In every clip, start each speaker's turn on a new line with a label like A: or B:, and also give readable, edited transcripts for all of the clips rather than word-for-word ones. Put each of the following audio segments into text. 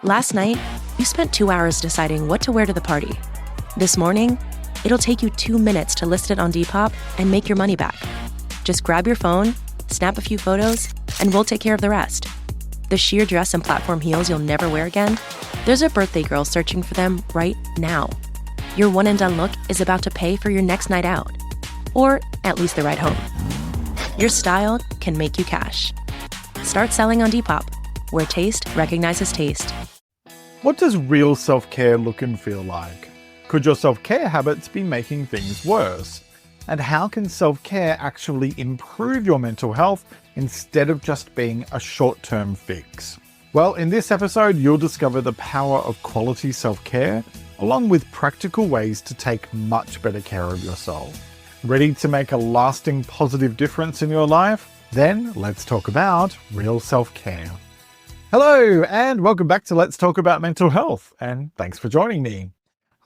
A: Last night, you spent 2 hours deciding what to wear to the party. This morning, it'll take you 2 minutes to list it on Depop and make your money back. Just grab your phone, snap a few photos, and we'll take care of the rest. The sheer dress and platform heels you'll never wear again? There's a birthday girl searching for them right now. Your one and done look is about to pay for your next night out. Or at least the ride home. Your style can make you cash. Start selling on Depop, where taste recognizes taste.
B: What does real self-care look and feel like? Could your self-care habits be making things worse? And how can self-care actually improve your mental health instead of just being a short-term fix? Well, in this episode, you'll discover the power of quality self-care, along with practical ways to take much better care of yourself. Ready to make a lasting positive difference in your life? Then let's talk about real self-care. Hello, and welcome back to Let's Talk About Mental Health, and thanks for joining me.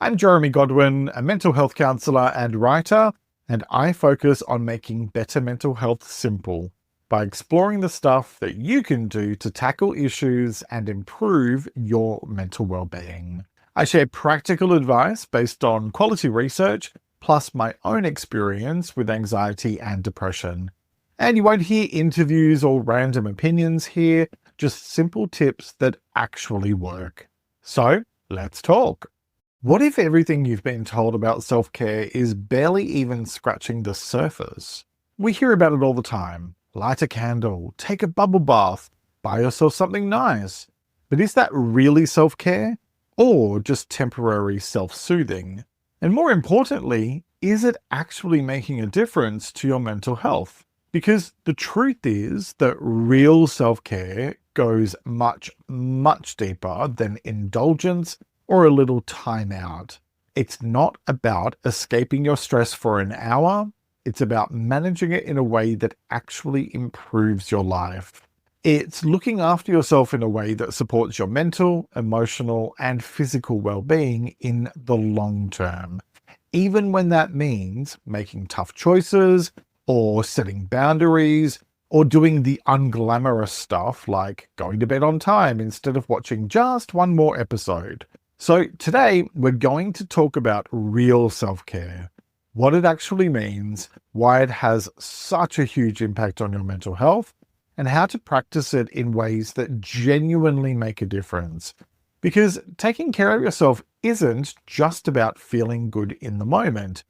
B: I'm Jeremy Godwin, a mental health counsellor and writer, and I focus on making better mental health simple by exploring the stuff that you can do to tackle issues and improve your mental well-being. I share practical advice based on quality research, plus my own experience with anxiety and depression. And you won't hear interviews or random opinions here, just simple tips that actually work. So, let's talk. What if everything you've been told about self-care is barely even scratching the surface? We hear about it all the time. Light a candle, take a bubble bath, buy yourself something nice. But is that really self-care? Or just temporary self-soothing? And more importantly, is it actually making a difference to your mental health? Because the truth is that real self-care goes much, much deeper than indulgence or a little time out. It's not about escaping your stress for an hour. It's about managing it in a way that actually improves your life. It's looking after yourself in a way that supports your mental, emotional, and physical well-being in the long term. Even when that means making tough choices, or setting boundaries, or doing the unglamorous stuff like going to bed on time instead of watching just one more episode. So today, we're going to talk about real self-care, what it actually means, why it has such a huge impact on your mental health, and how to practice it in ways that genuinely make a difference. Because taking care of yourself isn't just about feeling good in the moment.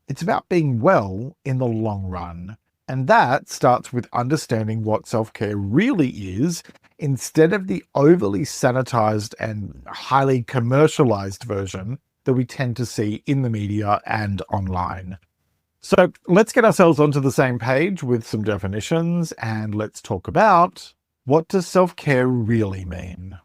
B: It's about being well in the long run. And that starts with understanding what self-care really is instead of the overly sanitized and highly commercialized version that we tend to see in the media and online. So let's get ourselves onto the same page with some definitions, and let's talk about what does self-care really mean?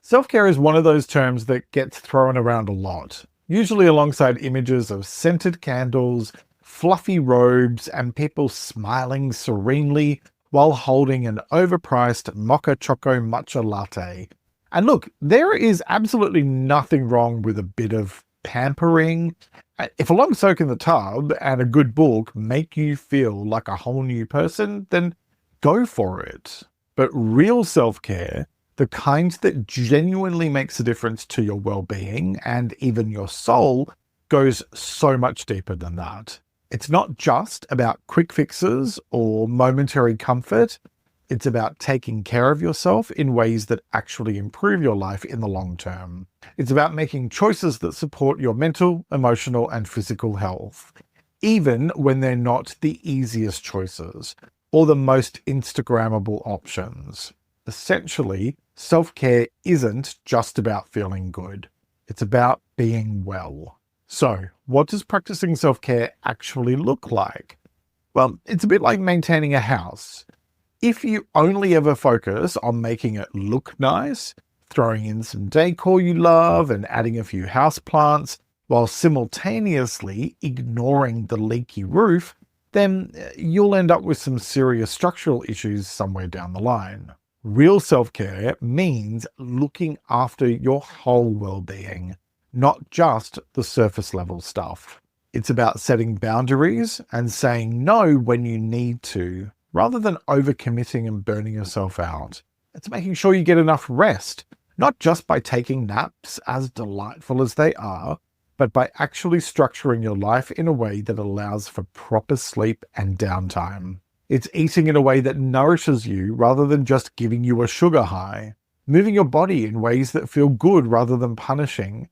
B: Self-care is one of those terms that gets thrown around a lot, usually alongside images of scented candles, fluffy robes, and people smiling serenely while holding an overpriced mocha choco matcha latte. And look, there is absolutely nothing wrong with a bit of pampering. If a long soak in the tub and a good book make you feel like a whole new person, then go for it. But real self-care, the kind that genuinely makes a difference to your well-being and even your soul, goes so much deeper than that. It's not just about quick fixes or momentary comfort. It's about taking care of yourself in ways that actually improve your life in the long term. It's about making choices that support your mental, emotional, and physical health, even when they're not the easiest choices or the most Instagrammable options. Essentially, self-care isn't just about feeling good. It's about being well. So, what does practicing self-care actually look like? Well, it's a bit like maintaining a house. If you only ever focus on making it look nice, throwing in some decor you love and adding a few houseplants, while simultaneously ignoring the leaky roof, then you'll end up with some serious structural issues somewhere down the line. Real self-care means looking after your whole well-being, not just the surface level stuff. It's about setting boundaries and saying no when you need to, rather than overcommitting and burning yourself out. It's making sure you get enough rest Not just by taking naps, as delightful as they are, but by actually structuring your life in a way that allows for proper sleep and downtime. It's eating in a way that nourishes you rather than just giving you a sugar high, moving your body in ways that feel good rather than punishing,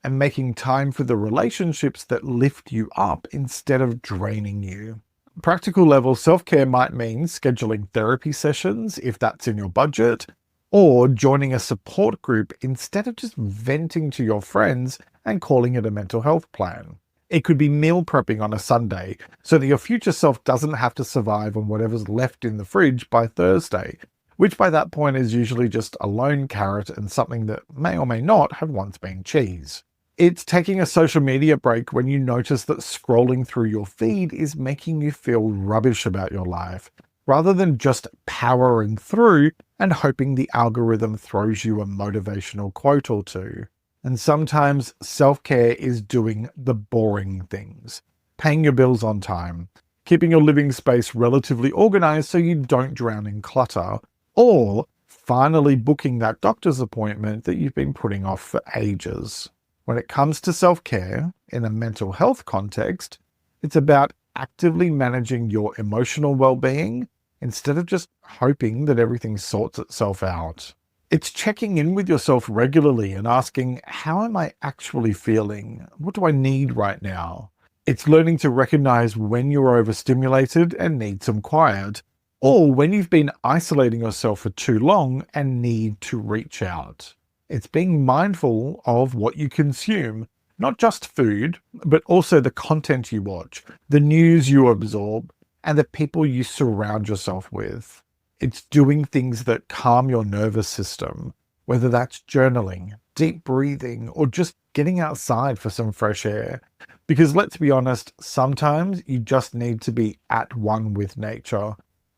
B: and making time for the relationships that lift you up instead of draining you. Practical level self-care might mean scheduling therapy sessions if that's in your budget, or joining a support group instead of just venting to your friends and calling it a mental health plan. It could be meal prepping on a Sunday so that your future self doesn't have to survive on whatever's left in the fridge by Thursday, which by that point is usually just a lone carrot and something that may or may not have once been cheese. It's taking a social media break when you notice that scrolling through your feed is making you feel rubbish about your life, rather than just powering through and hoping the algorithm throws you a motivational quote or two. And sometimes self-care is doing the boring things, paying your bills on time, keeping your living space relatively organized so you don't drown in clutter, or finally booking that doctor's appointment that you've been putting off for ages. When it comes to self-care in a mental health context, it's about actively managing your emotional well-being instead of just hoping that everything sorts itself out. It's checking in with yourself regularly and asking, how am I actually feeling? What do I need right now? It's learning to recognize when you're overstimulated and need some quiet, or when you've been isolating yourself for too long and need to reach out. It's being mindful of what you consume, not just food, but also the content you watch, the news you absorb, and the people you surround yourself with. It's doing things that calm your nervous system, whether that's journaling, deep breathing, or just getting outside for some fresh air. Because let's be honest, sometimes you just need to be at one with nature,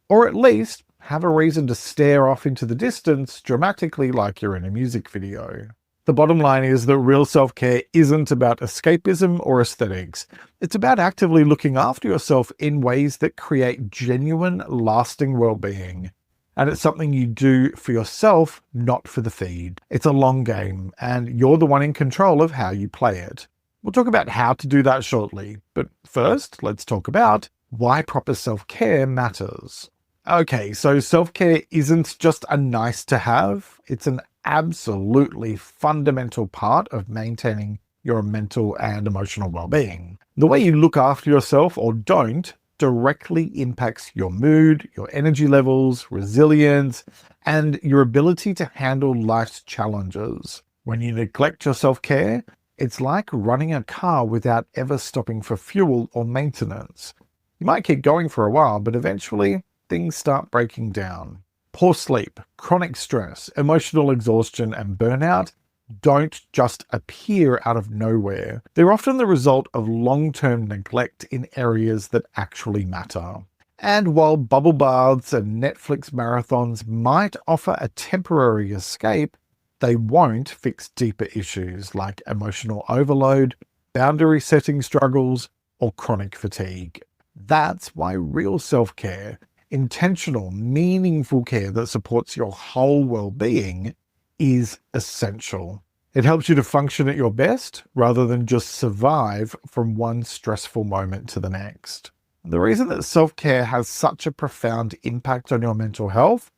B: or at least have a reason to stare off into the distance dramatically like you're in a music video. The bottom line is that real self-care isn't about escapism or aesthetics. It's about actively looking after yourself in ways that create genuine, lasting well-being. And it's something you do for yourself, not for the feed. It's a long game, and you're the one in control of how you play it. We'll talk about how to do that shortly, but first, let's talk about why proper self-care matters. Okay, so self-care isn't just a nice to have, it's an absolutely fundamental part of maintaining your mental and emotional well-being. The way you look after yourself or don't directly impacts your mood, your energy levels, resilience, and your ability to handle life's challenges. When you neglect your self-care, it's like running a car without ever stopping for fuel or maintenance. You might keep going for a while, but eventually things start breaking down. Poor sleep, chronic stress, emotional exhaustion, and burnout don't just appear out of nowhere. They're often the result of long-term neglect in areas that actually matter. And while bubble baths and Netflix marathons might offer a temporary escape, they won't fix deeper issues like emotional overload, boundary setting struggles, or chronic fatigue. That's why real self-care, intentional, meaningful care that supports your whole well-being is essential. It helps you to function at your best rather than just survive from one stressful moment to the next. The reason that self-care has such a profound impact on your mental health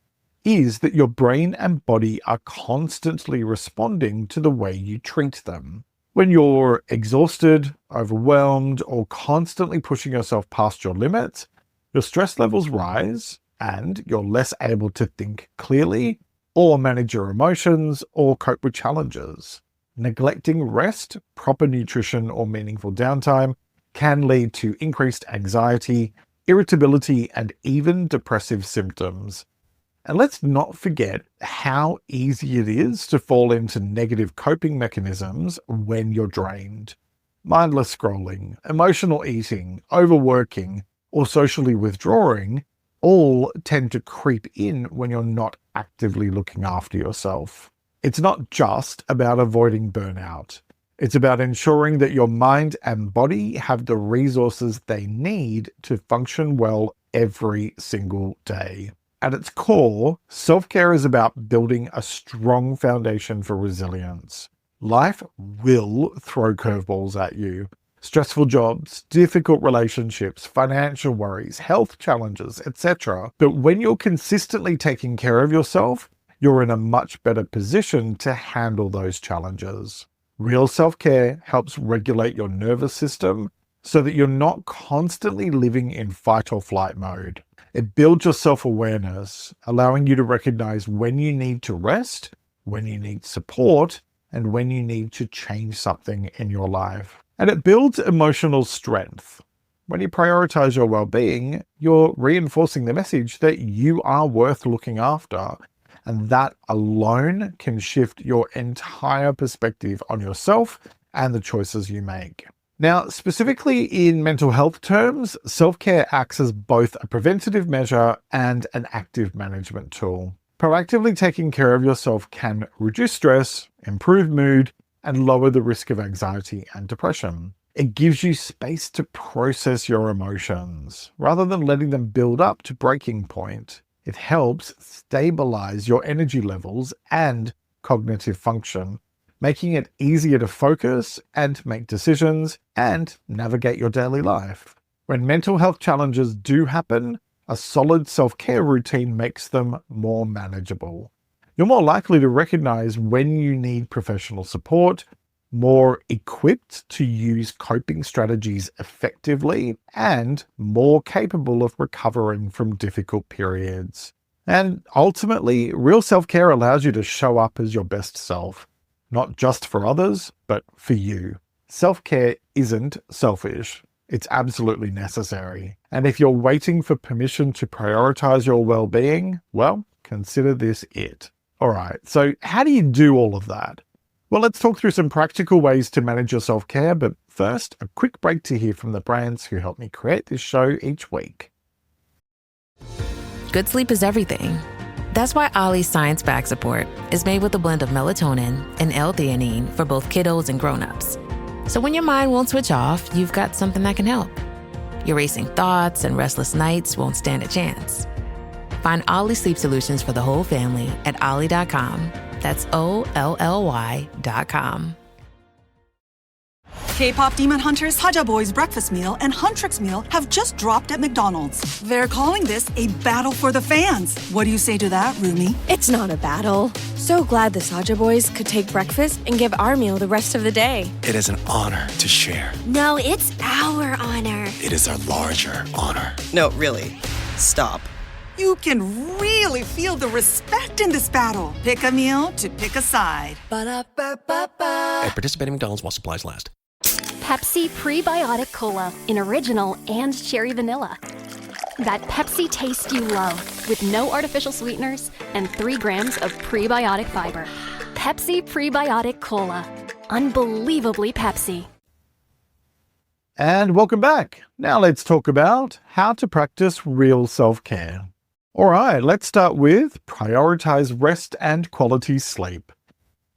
B: is that your brain and body are constantly responding to the way you treat them. When you're exhausted, overwhelmed, or constantly pushing yourself past your limits, your stress levels rise and you're less able to think clearly or manage your emotions or cope with challenges. Neglecting rest, proper nutrition, or meaningful downtime can lead to increased anxiety, irritability, and even depressive symptoms. And let's not forget how easy it is to fall into negative coping mechanisms when you're drained. Mindless scrolling, emotional eating, overworking, or socially withdrawing all tend to creep in when you're not actively looking after yourself. It's not just about avoiding burnout. It's about ensuring that your mind and body have the resources they need to function well every single day. At its core, self-care is about building a strong foundation for resilience. Life will throw curveballs at you. Stressful jobs, difficult relationships, financial worries, health challenges, etc. But when you're consistently taking care of yourself, you're in a much better position to handle those challenges. Real self-care helps regulate your nervous system so that you're not constantly living in fight or flight mode. It builds your self-awareness, allowing you to recognize when you need to rest, when you need support, and when you need to change something in your life. And it builds emotional strength. When you prioritize your well-being, you're reinforcing the message that you are worth looking after. And that alone can shift your entire perspective on yourself and the choices you make. Now, specifically in mental health terms, self-care acts as both a preventative measure and an active management tool. Proactively taking care of yourself can reduce stress, improve mood, and lower the risk of anxiety and depression. It gives you space to process your emotions rather than letting them build up to breaking point. It helps stabilize your energy levels and cognitive function, making it easier to focus and make decisions and navigate your daily life. When mental health challenges do happen, a solid self-care routine makes them more manageable. You're more likely to recognize when you need professional support, more equipped to use coping strategies effectively, and more capable of recovering from difficult periods. And ultimately, real self-care allows you to show up as your best self, not just for others, but for you. Self-care isn't selfish. It's absolutely necessary. And if you're waiting for permission to prioritize your well-being, well, consider this it. All right, so how do you do all of that? Well, let's talk through some practical ways to manage your self-care, but first, a quick break to hear from the brands who help me create this show each week.
C: Good sleep is everything. That's why Ollie's Science Back Support is made with a blend of melatonin and L-theanine for both kiddos and grown-ups. So when your mind won't switch off, you've got something that can help. Your racing thoughts and restless nights won't stand a chance. Find Ollie Sleep Solutions for the whole family at ollie.com. That's OLLY.com.
D: K-pop Demon Hunters Haja Boys Breakfast Meal and Huntrix Meal have just dropped at McDonald's. They're calling this a battle for the fans. What do you say to that, Rumi?
E: It's not a battle. So glad the Saja Boys could take breakfast and give our meal the rest of the day.
F: It is an honor to share.
G: No, it's our honor.
F: It is our larger honor.
H: No, really. Stop.
D: You can really feel the respect in this battle. Pick a meal to pick a side.
H: Ba-da-ba-ba-ba.
F: At participating McDonald's while supplies last.
G: Pepsi Prebiotic Cola in original and cherry vanilla. That Pepsi taste you love with no artificial sweeteners and 3 grams of prebiotic fiber. Pepsi Prebiotic Cola. Unbelievably Pepsi.
B: And welcome back. Now let's talk about how to practice real self-care. All right, let's start with prioritize rest and quality sleep.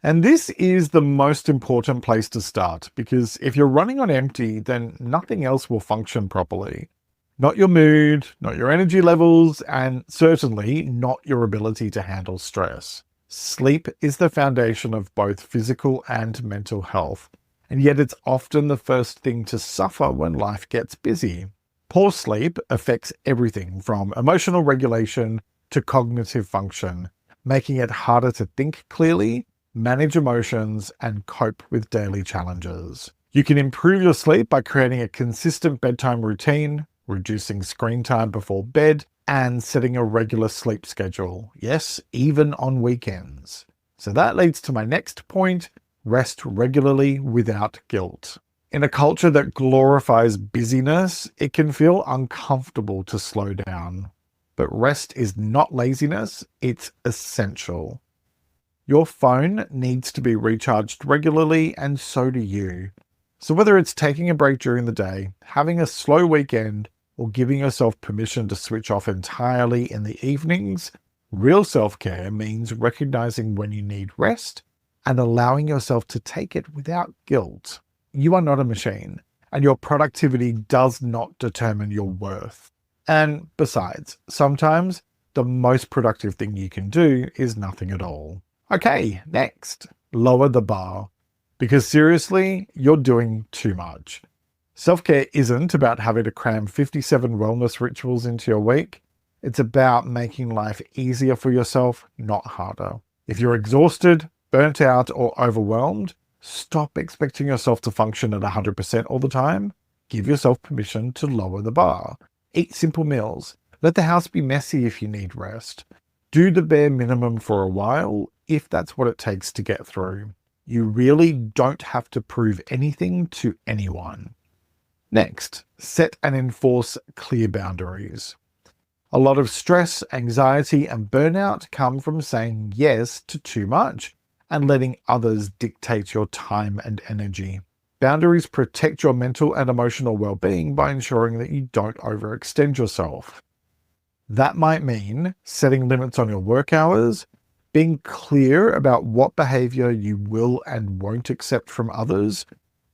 B: And this is the most important place to start because if you're running on empty, then nothing else will function properly. Not your mood, not your energy levels, and certainly not your ability to handle stress. Sleep is the foundation of both physical and mental health, and yet it's often the first thing to suffer when life gets busy. Poor sleep affects everything from emotional regulation to cognitive function, making it harder to think clearly, manage emotions, and cope with daily challenges. You can improve your sleep by creating a consistent bedtime routine, reducing screen time before bed, and setting a regular sleep schedule. Yes, even on weekends. So that leads to my next point, rest regularly without guilt. In a culture that glorifies busyness, it can feel uncomfortable to slow down. But rest is not laziness, it's essential. Your phone needs to be recharged regularly, and so do you. So whether it's taking a break during the day, having a slow weekend, or giving yourself permission to switch off entirely in the evenings, real self-care means recognizing when you need rest and allowing yourself to take it without guilt. You are not a machine, and your productivity does not determine your worth. And besides, sometimes the most productive thing you can do is nothing at all. Okay, next, lower the bar. Because seriously, you're doing too much. Self-care isn't about having to cram 57 wellness rituals into your week. It's about making life easier for yourself, not harder. If you're exhausted, burnt out, or overwhelmed, stop expecting yourself to function at 100% all the time. Give yourself permission to lower the bar. Eat simple meals. Let the house be messy if you need rest. Do the bare minimum for a while, if that's what it takes to get through. You really don't have to prove anything to anyone. Next, set and enforce clear boundaries. A lot of stress, anxiety, and burnout come from saying yes to too much and letting others dictate your time and energy. Boundaries protect your mental and emotional well-being by ensuring that you don't overextend yourself. That might mean setting limits on your work hours, being clear about what behavior you will and won't accept from others,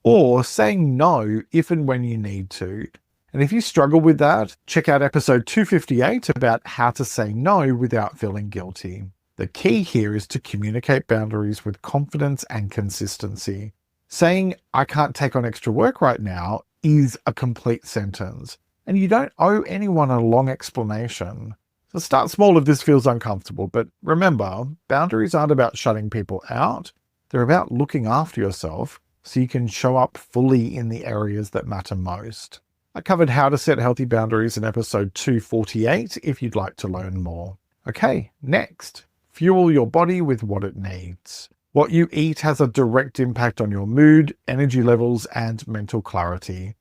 B: or saying no if and when you need to. And if you struggle with that, check out episode 258 about how to say no without feeling guilty. The key here is to communicate boundaries with confidence and consistency. Saying, I can't take on extra work right now is a complete sentence, and you don't owe anyone a long explanation. So start small if this feels uncomfortable, but remember, boundaries aren't about shutting people out. They're about looking after yourself so you can show up fully in the areas that matter most. I covered how to set healthy boundaries in episode 248 if you'd like to learn more. Okay, next, fuel your body with what it needs. What you eat has a direct impact on your mood, energy levels, and mental clarity.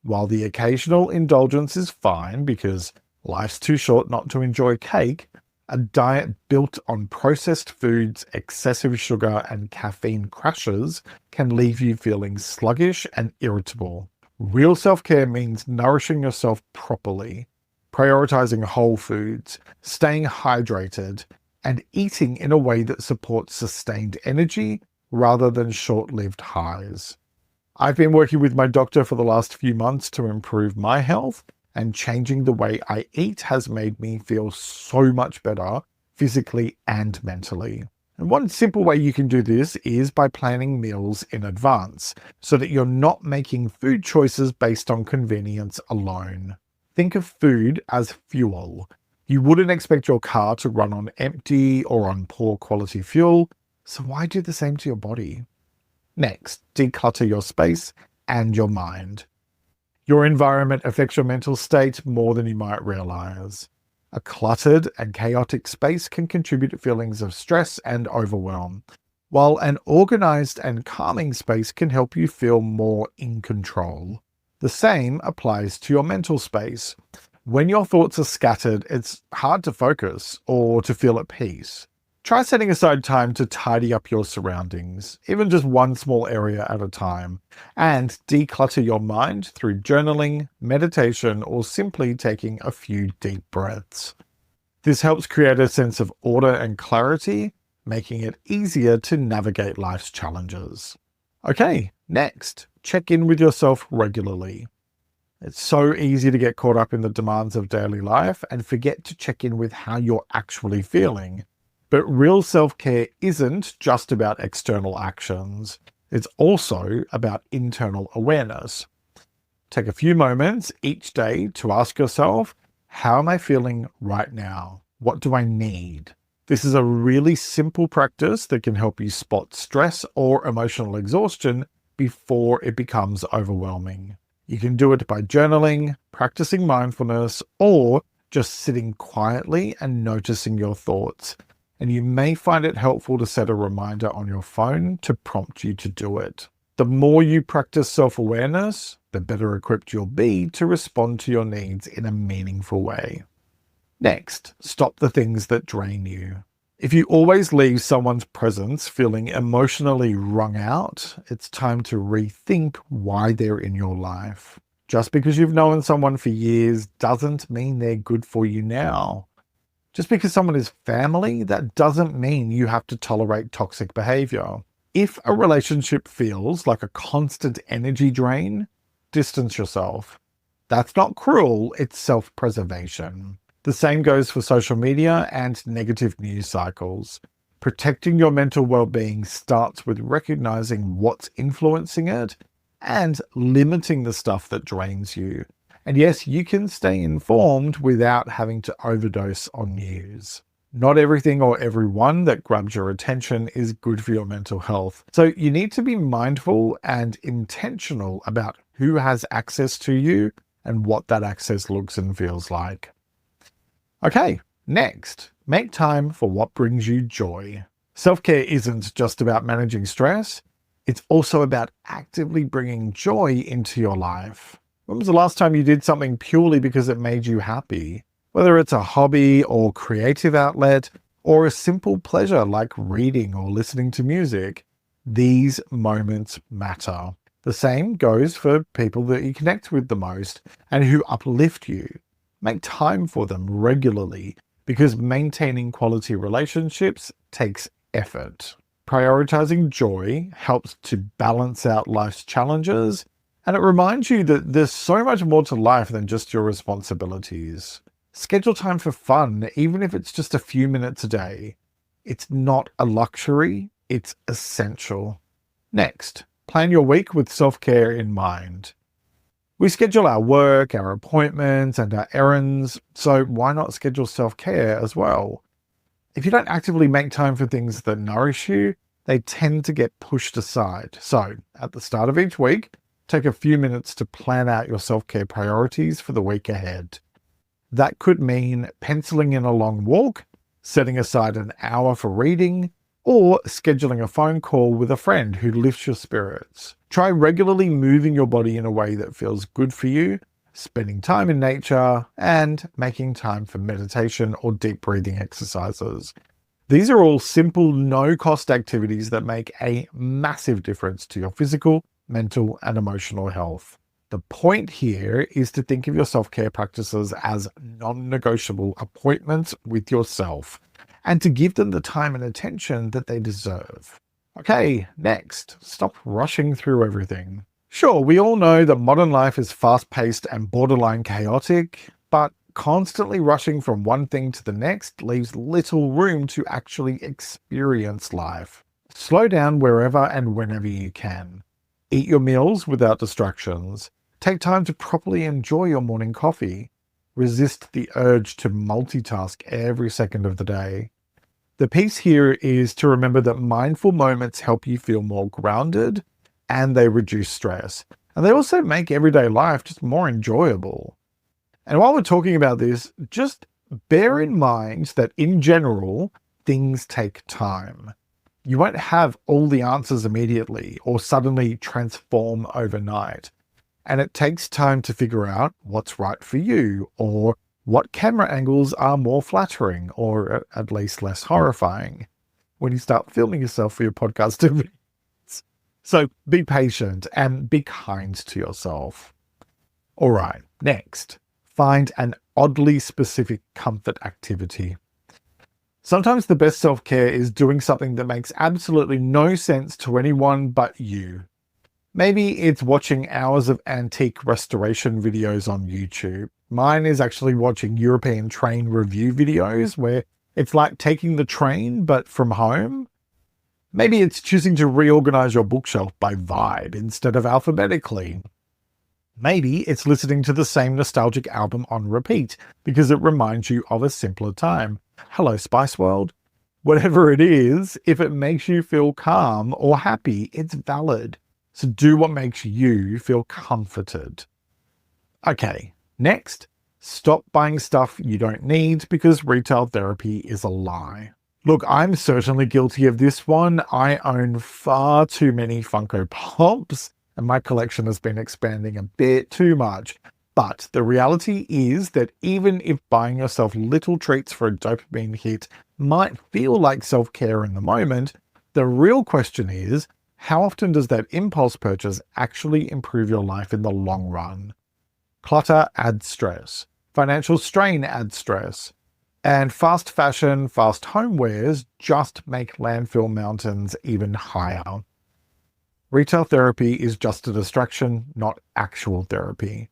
B: While the occasional indulgence is fine because life's too short not to enjoy cake, a diet built on processed foods, excessive sugar, and caffeine crashes can leave you feeling sluggish and irritable. Real self-care means nourishing yourself properly, prioritizing whole foods, staying hydrated, and eating in a way that supports sustained energy rather than short-lived highs. I've been working with my doctor for the last few months to improve my health, and changing the way I eat has made me feel so much better physically and mentally. And one simple way you can do this is by planning meals in advance so that you're not making food choices based on convenience alone. Think of food as fuel. You wouldn't expect your car to run on empty or on poor quality fuel, so why do the same to your body? Next, declutter your space and your mind. Your environment affects your mental state more than you might realize. A cluttered and chaotic space can contribute to feelings of stress and overwhelm, while an organized and calming space can help you feel more in control. The same applies to your mental space. When your thoughts are scattered, it's hard to focus or to feel at peace. Try setting aside time to tidy up your surroundings, even just one small area at a time, and declutter your mind through journaling, meditation, or simply taking a few deep breaths. This helps create a sense of order and clarity, making it easier to navigate life's challenges. Okay, next, check in with yourself regularly. It's so easy to get caught up in the demands of daily life and forget to check in with how you're actually feeling. But real self-care isn't just about external actions. It's also about internal awareness. Take a few moments each day to ask yourself, how am I feeling right now? What do I need? This is a really simple practice that can help you spot stress or emotional exhaustion before it becomes overwhelming. You can do it by journaling, practicing mindfulness, or just sitting quietly and noticing your thoughts. And you may find it helpful to set a reminder on your phone to prompt you to do it. The more you practice self-awareness, the better equipped you'll be to respond to your needs in a meaningful way. Next, stop the things that drain you. If you always leave someone's presence feeling emotionally wrung out, it's time to rethink why they're in your life. Just because you've known someone for years doesn't mean they're good for you now. Just because someone is family, that doesn't mean you have to tolerate toxic behavior. If a relationship feels like a constant energy drain, distance yourself. That's not cruel, it's self-preservation. The same goes for social media and negative news cycles. Protecting your mental well-being starts with recognizing what's influencing it and limiting the stuff that drains you. And yes, you can stay informed without having to overdose on news. Not everything or everyone that grabs your attention is good for your mental health. So you need to be mindful and intentional about who has access to you and what that access looks and feels like. Okay, next, make time for what brings you joy. Self-care isn't just about managing stress. It's also about actively bringing joy into your life. When was the last time you did something purely because it made you happy? Whether it's a hobby or creative outlet, or a simple pleasure like reading or listening to music, these moments matter. The same goes for people that you connect with the most and who uplift you. Make time for them regularly because maintaining quality relationships takes effort. Prioritizing joy helps to balance out life's challenges, and it reminds you that there's so much more to life than just your responsibilities. Schedule time for fun, even if it's just a few minutes a day. It's not a luxury, it's essential. Next, plan your week with self-care in mind. We schedule our work, our appointments, and our errands, so why not schedule self-care as well? If you don't actively make time for things that nourish you, they tend to get pushed aside. So, at the start of each week, take a few minutes to plan out your self-care priorities for the week ahead. That could mean penciling in a long walk, setting aside an hour for reading, or scheduling a phone call with a friend who lifts your spirits. Try regularly moving your body in a way that feels good for you, spending time in nature, and making time for meditation or deep breathing exercises. These are all simple, no-cost activities that make a massive difference to your physical, mental, and emotional health. The point here is to think of your self-care practices as non-negotiable appointments with yourself and to give them the time and attention that they deserve. Okay, next, stop rushing through everything. Sure, we all know that modern life is fast-paced and borderline chaotic, but constantly rushing from one thing to the next leaves little room to actually experience life. Slow down wherever and whenever you can. Eat your meals without distractions. Take time to properly enjoy your morning coffee. Resist the urge to multitask every second of the day. The piece here is to remember that mindful moments help you feel more grounded and they reduce stress. And they also make everyday life just more enjoyable. And while we're talking about this, just bear in mind that in general, things take time. You won't have all the answers immediately or suddenly transform overnight. And it takes time to figure out what's right for you or what camera angles are more flattering or at least less horrifying when you start filming yourself for your podcast videos. So be patient and be kind to yourself. All right, next, find an oddly specific comfort activity. Sometimes the best self-care is doing something that makes absolutely no sense to anyone but you. Maybe it's watching hours of antique restoration videos on YouTube. Mine is actually watching European train review videos where it's like taking the train but from home. Maybe it's choosing to reorganize your bookshelf by vibe instead of alphabetically. Maybe it's listening to the same nostalgic album on repeat because it reminds you of a simpler time. Hello, Spice World. Whatever it is, if it makes you feel calm or happy, it's valid. So do what makes you feel comforted. Okay, next, stop buying stuff you don't need because retail therapy is a lie. Look, I'm certainly guilty of this one. I own far too many Funko Pops and my collection has been expanding a bit too much. But the reality is that even if buying yourself little treats for a dopamine hit might feel like self-care in the moment, the real question is, how often does that impulse purchase actually improve your life in the long run? Clutter adds stress. Financial strain adds stress. And fast fashion, fast homewares just make landfill mountains even higher. Retail therapy is just a distraction, not actual therapy.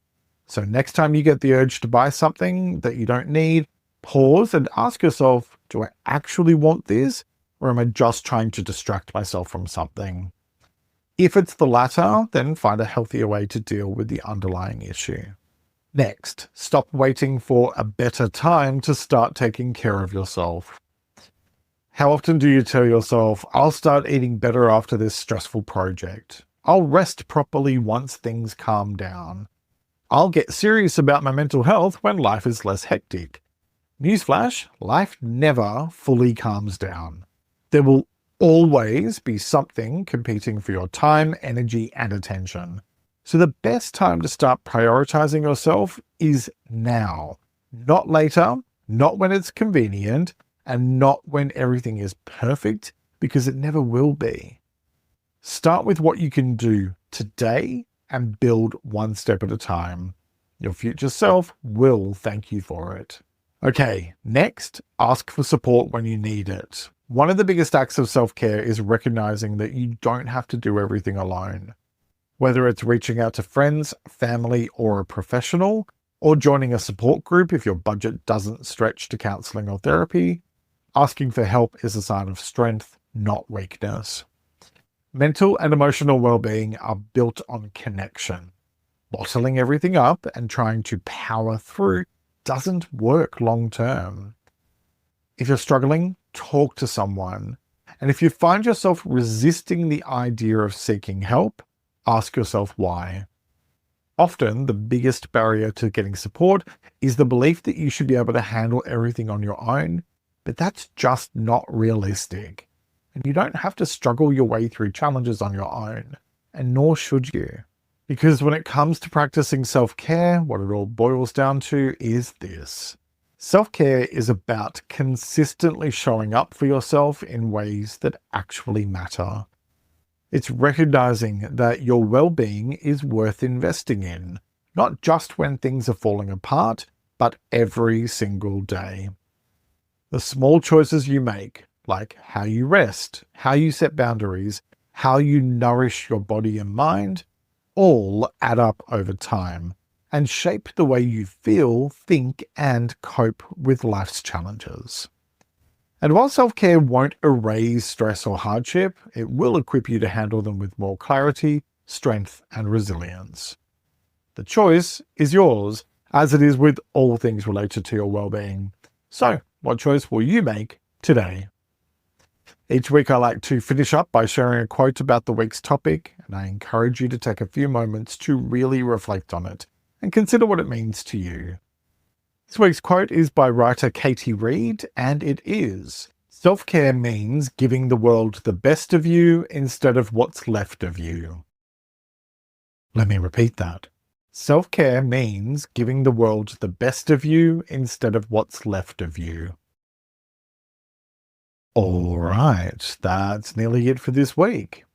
B: So next time you get the urge to buy something that you don't need, Pause and ask yourself, do I actually want this, or am I just trying to distract myself from something? If it's the latter, then find a healthier way to deal with the underlying issue. Next, stop waiting for a better time to start taking care of yourself. How often do you tell yourself, I'll start eating better after this stressful project? I'll rest properly once things calm down. I'll get serious about my mental health when life is less hectic. Newsflash, life never fully calms down. There will always be something competing for your time, energy, and attention. So the best time to start prioritizing yourself is now. Not later, not when it's convenient, and not when everything is perfect, because it never will be. Start with what you can do today and build one step at a time. Your future self will thank you for it. Okay, next, ask for support when you need it. One of the biggest acts of self-care is recognizing that you don't have to do everything alone. Whether it's reaching out to friends, family, or a professional, or joining a support group if your budget doesn't stretch to counseling or therapy, asking for help is a sign of strength, not weakness. Mental and emotional well-being are built on connection. Bottling everything up and trying to power through doesn't work long-term. If you're struggling, talk to someone. And if you find yourself resisting the idea of seeking help, ask yourself why. Often, the biggest barrier to getting support is the belief that you should be able to handle everything on your own, but that's just not realistic. And you don't have to struggle your way through challenges on your own, and nor should you. Because when it comes to practicing self-care, what it all boils down to is this. Self-care is about consistently showing up for yourself in ways that actually matter. It's recognizing that your well-being is worth investing in, not just when things are falling apart, but every single day. The small choices you make, like how you rest, how you set boundaries, how you nourish your body and mind, all add up over time and shape the way you feel, think, and cope with life's challenges. And while self-care won't erase stress or hardship, it will equip you to handle them with more clarity, strength, and resilience. The choice is yours, as it is with all things related to your well-being. So, what choice will you make today? Each week I like to finish up by sharing a quote about the week's topic, and I encourage you to take a few moments to really reflect on it and consider what it means to you. This week's quote is by writer Katie Reed, and it is, "Self-care means giving the world the best of you instead of what's left of you." Let me repeat that. Self-care means giving the world the best of you instead of what's left of you. All right, that's nearly it for this week.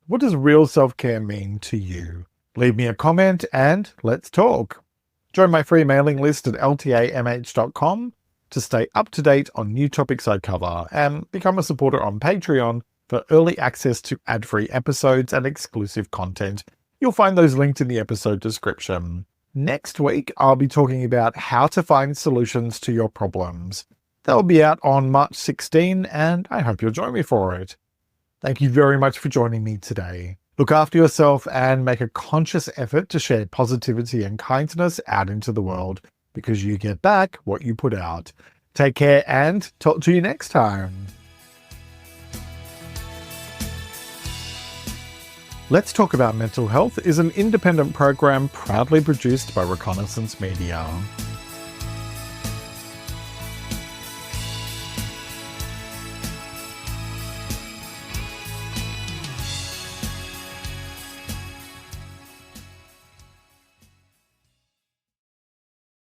B: What does real self-care mean to you? Leave me a comment and let's talk. Join my free mailing list at ltamh.com to stay up to date on new topics I cover, and become a supporter on Patreon for early access to ad-free episodes and exclusive content. You'll find those linked in the episode description. Next week, I'll be talking about how to find solutions to your problems. That'll be out on March 16, and I hope you'll join me for it. Thank you very much for joining me today. Look after yourself and make a conscious effort to share positivity and kindness out into the world, because you get back what you put out. Take care and talk to you next time. Let's Talk About Mental Health is an independent program proudly produced by Reconnaissance Media.